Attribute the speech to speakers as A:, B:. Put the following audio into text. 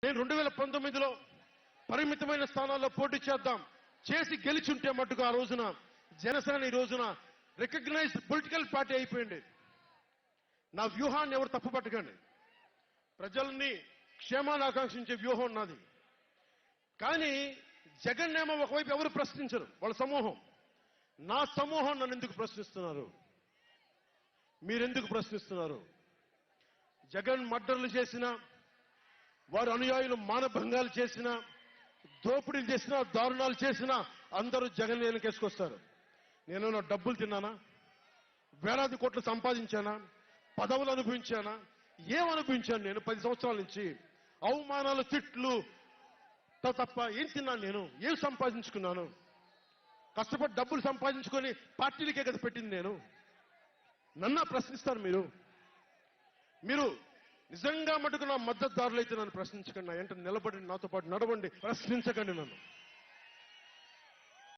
A: నేను 2019లో పరిమితమైన స్థానాల్లో పోటీ చేసి గెలిచుంటే మట్టుకు ఆ రోజున జనసేన ఈ రోజున రికగ్నైజ్డ్ పొలిటికల్ పార్టీ అయిపోయింది. నా వ్యూహాన్ని ఎవరు తప్పుపట్టకండి. ప్రజల్ని క్షేమాన్ని ఆకాంక్షించే వ్యూహం నాది. కానీ జగన్ ఏమో ఒకవైపు ఎవరు ప్రశ్నించరు, వాళ్ళ సమూహం. నా సమూహం నన్ను ఎందుకు ప్రశ్నిస్తున్నారు? మీరెందుకు ప్రశ్నిస్తున్నారు? జగన్ మర్డర్లు చేసినా, వారి అనుయాయులు మానభంగాలు చేసినా, దోపిడీలు చేసినా, దారుణాలు చేసినా అందరూ జగన్ వెనకేసుకొస్తారు. నేను నా డబ్బులు తిన్నానా? వేలాది కోట్లు సంపాదించానా? పదవులు అనుభవించానా? ఏం అనుభవించాను? నేను 10 సంవత్సరాల నుంచి అవమానాలు, తిట్లు తప్ప ఏం తిన్నాను? నేను ఏం సంపాదించుకున్నాను? కష్టపడి డబ్బులు సంపాదించుకొని పార్టీలకే కదా పెట్టింది నేను. నన్ను ప్రశ్నిస్తారు మీరు నిజంగా మటుకు నా మద్దతుదారులైతే నన్ను ప్రశ్నించకండి. నా వెంట నిలబడి నాతో పాటు నడవండి, ప్రశ్నించకండి నన్ను.